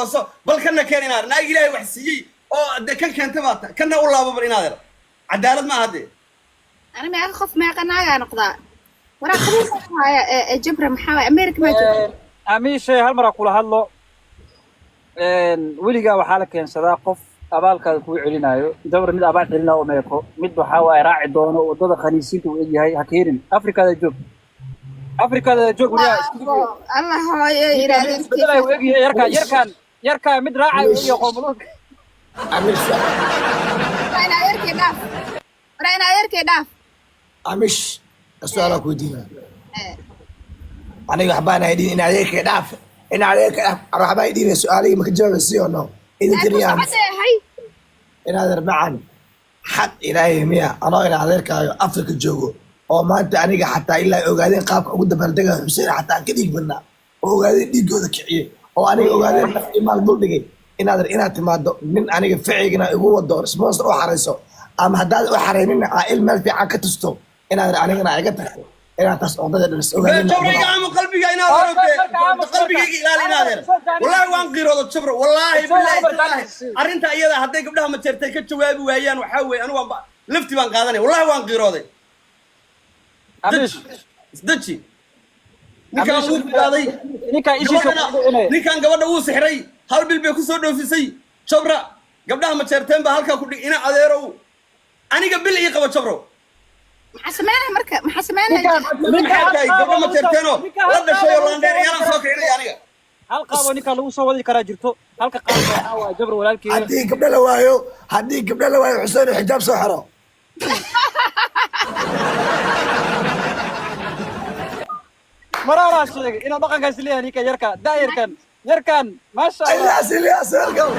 gooso bal kana keen inaad naag ilaahay wax siiyey oo kan keenta baata kana u laabo bal inaad cadaalad ma ahade أنا ما أخاف ما قناعة نقطة ورا خلينا جبرة محاوى أمريكا ما جبرة أميش هالمرة كلها هالله ولقى وحالك إن صداقف أبالك كوي علينا دور مد أبال علينا وميكو مد بحاول راعي دونه وضد خنيسيته ويجي هاي هكيرين أفريقيا ذا جوب أفريقيا ذا جوب ويا الله هاي إيران بدلا ويجي يركا مد راعي ويجي قوملوك أميش رأينا يركي داف رأينا يركي داف أميش السؤال كودينا أنا يحبان هيدين إن عليك داف إن عليك أروح بايدين سؤالي ما كجاوب السيونو إذا تريان هاي إن هذا ربعان حق إلهي مية أنا إن عليك أفريقيا جوجو أو ما أنت أنا حتى إلا أوجادين قابك أقول بردقة حسين حتى كذي بنا أوجادين دي جودة كعية أو أنا أوجادين إيمان بولدقي إن هذا إن تماد من أنا فعينا هو الدور سبونسر أو حريصه أما هذا أو حرينين عائل مال في عكتستو إن هذا أنا عجبتك إن تصعد هذا السؤال جبرة عام قلبي إن هذا قلبي لا إن والله وان غير هذا جبرة والله بالله أرنت أيضا هديك قبلها ما ترتكي كتواب ويان وحوي أنا وان لفتي وان قادني والله وان غير هذا أميش دتشي نكان قاضي نكان قبل هو سحري هل بالبيك صدق في سي جبرة قبلها ما ترتين بهالك كل إنا عذيرو أنا قبل إيه قبل جبرة محسمانة مركب محسمانة من حكاي قبل ما ترتينه ولا شيء ولا ندير أنا صوت يعني هل قابو نيكا لو سو ودي كرا جرتو هلك قابو جبر ولالكي هدي قبل لوايو هدي قبل لوايو حسين حجاب سحره مرارا شيء إنه بقى قاسليه نيكا يركن ما شاء الله يا سيركم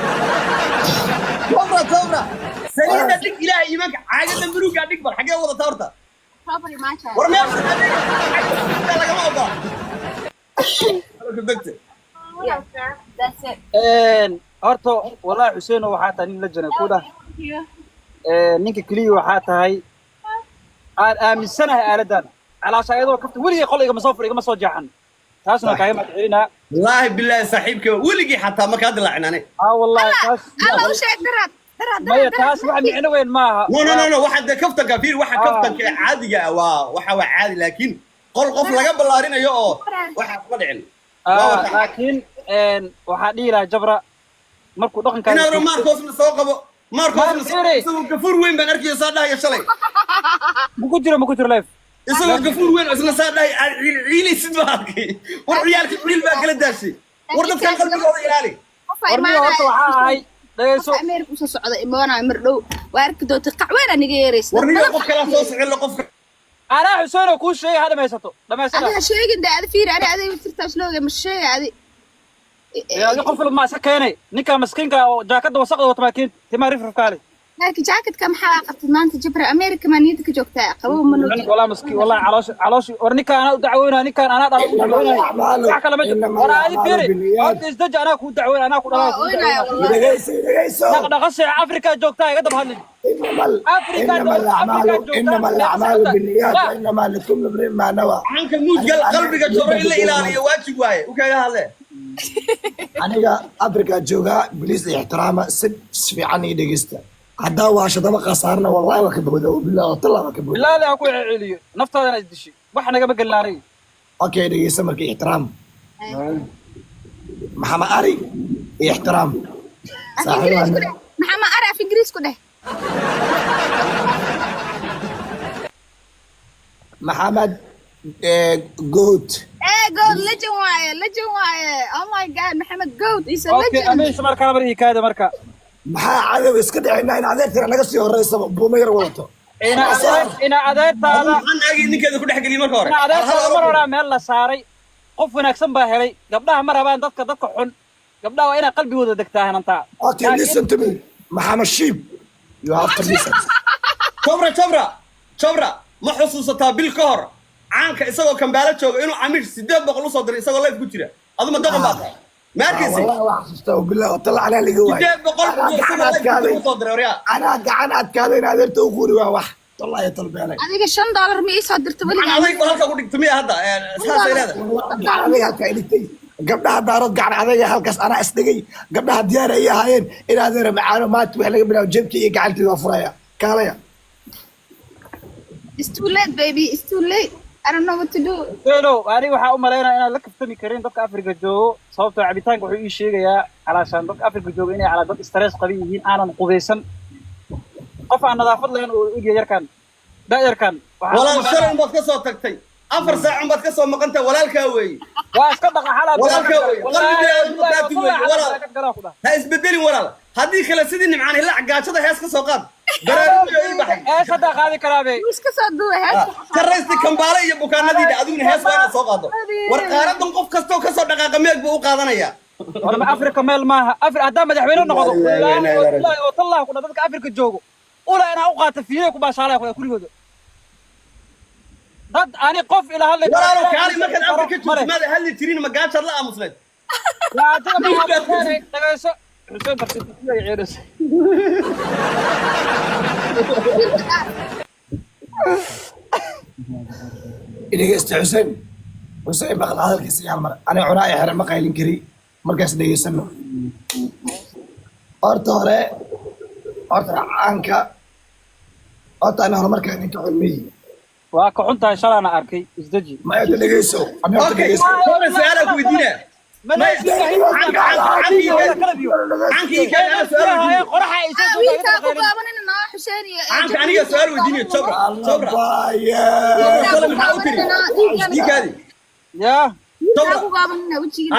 كبرة سيدنا ديك إلهي إيمانك عاجل نمبروك عندك بر حاجة وضع تورته صبري ما شاء ورمي أفسد لا لقى موضع كبدت horto wallahi Xuseen waxa taa nin la jana ku dah ninka kaliya waxa tahay aan aaminsanahay aaladan ala shaqado kafta waliga qoliga masafar iga ma soo jaxan taasna kaaga madxirina wallahi billahi saaxiibka waligi xataa ma ka dilaacnane wallahi taas الله وش درات ما taas wax micno weyn maaha no waxa kaftan kafiir waxa kaftan caadiga waxa waa caadi laakiin qol qof laga ballaarinayo oo waxa ka dhicin laakiin waxa dhiila jabra markuu dhaqanka inaad markoosna soo qabo markoosna soo gafuur weyn baan arkay soo dhahay shalay muku jiro live isagoo gafuur weyn isna soo dhahay ciili sidbaarkii war ciyaalka ciil baa kala daashay war dadkan qalbigooda ilaali warmiyo horta waxa ahay dhageyso أمريكا وش صعدة إمانة مردو وارك دوت قعوين أنا جيريس warniyo qof kala soo sicil qofka ana Xuseen ku sheey hada meesato dhameysana هذا شيء قد هذا فير أنا هذا وترتاح شلون مش شيء هذا يا qof ma sakeenay ninka maskiinka oo jaakada wasaqda wata maakin tima rifrif kaale لكن جاكيت كم حلقة ما أنت جبر أمريكا ما نيتك جوكتا قوي منو والله مسكين والله علاش ورنيكا انا دعوينا نيكا انا دعوينا كلام ورا هذه فيري هاد ازدج انا كو دعوينا انا كو دغيسو دغسي افريكا جوكتا ايغا دبهلي انما الاعمال بالنيات وانما لكل امرئ ما نوى عنك موت قلبك جبر الا الى واجب واي وكايا هله aniga afrika jooga bilis ixtiraama sid fiican ii dhageysta hadaa waashada ma qasaarna wallahi waa ka boodo billahi talaa ka boodo billahi la ku celiyo naftaadana isdishi wax naga ma galnaaray okay dhageysta markii ixtiraam maxamed ari ixtiraam محمد أرى في إنجليز كده محمد جود جود لجن واي oh my god محمد جود is a legend okay أميش marka bari kaada marka maxaa cadow iska dhicina in adeertana naga sii horeysa buumayr wadato ina adeertaada waxaan aagi ninkeeda ku dhaxgaliyay marka hore adeertaada mar hore meel la saaray qof wanaagsan baa helay gabdhaha ma rabaan dadka xun gabdhaha waa ina qalbigooda degtaa hananta okay listen to me Muhammad Sheep you have to listen jabra ma xusuusataa bil ka hor caanka isagoo kambaala jooga inuu amiir 800 u soo diray isagoo live ku jira aduma daqan baa tahay ما أركزي. والله وحشته وبالله وطلع على اللي جواي. أنا قعنات كذا هذا تقولي واحد والله يطلب عليك. هذيك $5 ميس هدرت ولي. أنا هذيك بهالك أقول لك تمية هذا أساس هذا. عليها كأنتي gabdhaha daarood gacan adayga halkaas anaa isdhigay gabdhaha diyaar ay ahaayeen inaadeera macaano maanta wix laga bilaabo jeebkii iyo gacanteeda waa furaya kaalaya It's too late, baby. It's too late. I don't know what to do. Hello, ani waxaa u maleynaa inaan la kaftami karin dadka Afrika joogo sababtoo cabitaanka wuxuu ii sheegayaa calaashaan dadka Afrika joogo inay cala dad stress qabi yihiin aanan qubeysan qof aan nadaafad lahayn oo u yarkan daayarkan walaal sharan baad ka soo tagtay 4 saac baad ka soo maqantay walaalkaa weey waa iska dhaqa xalaal walaalkaa weey walaal ha isbedelin walaal haddii kale sidii nimcaan hilaac gaajada hees ka soo qaad baraarujyo ii baxay heesada qaadi karaabe Iska soo duubay heesta. karaysti kambaale iyo bukaanadiida adiguna hees waa inaad soo qaado war qaaradan qof kastoo ka soo dhaqaaqa meeg buu u qaadanayaa warma Afrika meel maaha haddaa madaxweyne noqdo wallaahi oo tallah ku dadka Afrika joogo ula inaa u qaato fiiyo ku baashaalay ku kuligooda dad ani qof ila hadlay walaalo kaali markaad Afrika joogto maada hadli jirin ma gaajad la aamusnayd yaa tagayso xuseen tafsiirkiisa ay ceelis dhegeysta xuseen maqal hadalkiisa yaal mar ani cunaa ay xere ma qaylin kari markaas dhegeysano horta caanka horta ana horumarkaa ninka xulmiyi waa ka xuntahay shalaana arkay isdaji ma aada dhegeyso ani horta okay dhegeyso hore su'aala ku weydiina Wiilkaa ku qaabanina noo Xuseen iyo عنك aniga su'aal weydiinayo jabra maxaa u tiri iikaadi yaa wiilkaa ku qaabanina wejigiisa.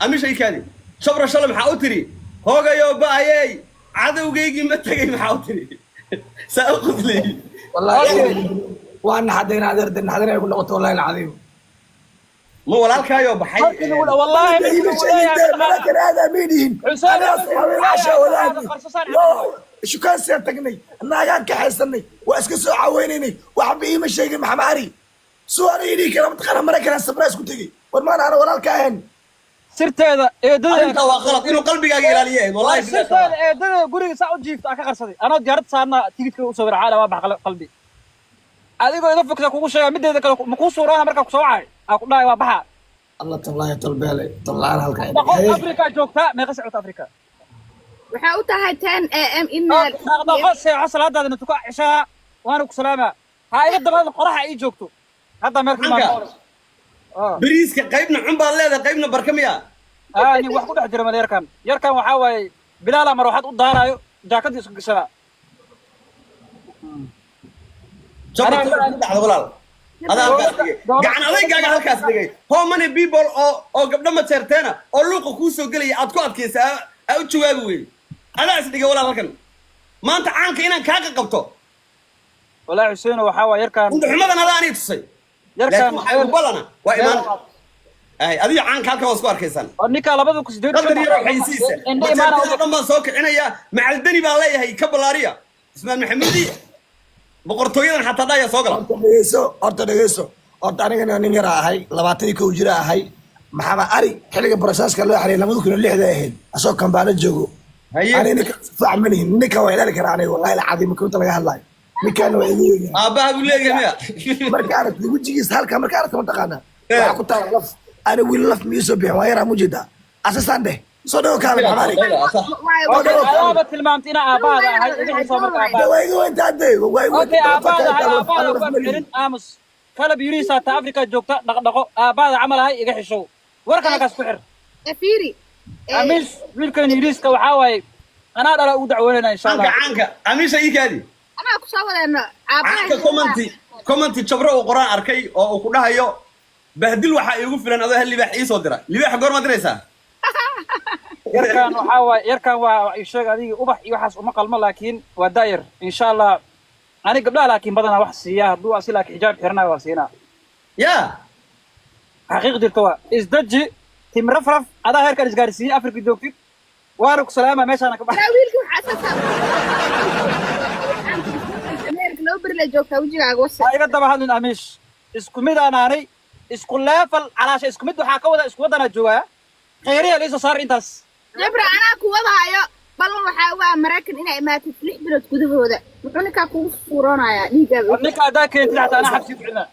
amisha iikaadi jabra shalay maxaa u tiri hoogayo ba'ayey cadowgaygii ma tegay maxaa u tiri saa u quslay wallahi waan naxadayna adeerta naxadayna ay ku noqoto wallahi alcadiim ma walaalkaayo baxay والله لكن هذا مين حسين عشاء شو كان سيرتقني الناقان كحيسني واسكسو عوينيني وحبي ما شيء محماري سؤالي لي كلام تقرا مرة كان سبرايز كنت تجي والمان انا ولا الكاهن سرت هذا انت غلط انه قلبي قال والله سرت هذا غوري ساعه جيفت اكا قرصدي انا ديارت صارنا تيجي وصور عاله وابح قلبي adigoo iga fikra kugu sheega mideeda kale ma ku suurana marka ku soo wacay aku dhaay waa baxa الله تالله طلبالي طلعنا halka Afrika joogta meeqa socota Afrika waxaa u tahay 10 am in dhaqdhaqo saaca salaadaadna tuka cishaa waan ku salaama ha iga dabada qoraxa ay joogto hadda meelkii ma bariiska qaybna cunbaa leedahay qaybna barkamiya ni wax ku dhex jira maleerkan yarkan waxa way bilaala mar waxaad u daarayo jaakadii isku gashada jabra walaal gacan adaygaaga halkaas dhigay how many people oo gabdho ma jeerteena oo luuqa kuu soo gelaya aad ku adkaysa aa u jawaabi weyne adaa is dhigay walaal halkan maanta caanka inaan kaaga qabto walaa Xuseen waxa waa yarkan xumadan adaa anii tusay yarkan waxay u balana waa imaan ay adiga caanka halkan waa isku arkaysan ninka 2008 qadar yar xaysiisa oo dhan baan soo kicinaya macaldani baan leeyahay ka balaariya ismaan maxamuudi boqortooyadan xataa dhaya soo gala horta dhegeyso horta anigana nin yar ahay 21 jira ahay maxamed ari xiliga barasaaska loo xariir 2006 ahayd asoo kambaala joogo ani ninka fahmani ninka waa ilaalin karaa aniga wallahi alcadiim kunta laga hadlay ninkan waa igu weyn aabaha buu leeyahay marka arag wajigiisa halka marka aragta mataqaana waxa ku taala laf ana wiil laf miiso bixin waa yar mujida asasaan dheh soo dhaw kaale maxamari aaba tilmaamtay ina aabaada ahay idin soo markaa way inta aday way aabaada aamus kala biirisa ta Afrika joogta dhaqdhaqo aabaada camal ahay iga xishow warkana kaas ku xir fiiri amis wiilkan Ingiriiska waxa way ana dhala u dacwoonayna insha Allah caanka amisha iikaadi ana ku soo wadeena aabaha commenti jabro oo qoraan arkay oo uu ku dhahayo bahdil waxa iigu filan adoo hal libaax ii soo dira libaax goor ma diraysaa yarkan waa sheeg adiga ubax iyo waxaas uma qalmo laakiin waa daayir insha Allah ani gabdhaha laakiin badana wax siiya haduu asila xijaab xirnaa waa siina ya xaqiiq jirto waa isdaji timrafraf ada heerkan isgaarsiin Afrika joogtid waana ku salaama meeshaan ka baxay wiilkii waxa asaasa Amerika loo bari la joogta wajigaaga wasa iga daba hadlin amish isku mid aanay isku level calaasha isku mid waxa ka wada isku wadana joogaa khayriya liiso saar intaas jabra ana ku wadahayo balan waxa waa Mareykan inay imaatid 6 bilood gudahooda wuxuu ninka kugu suuroonaya dhiiga ninka adaa keentay xataa ana xabsi ku xidhnaa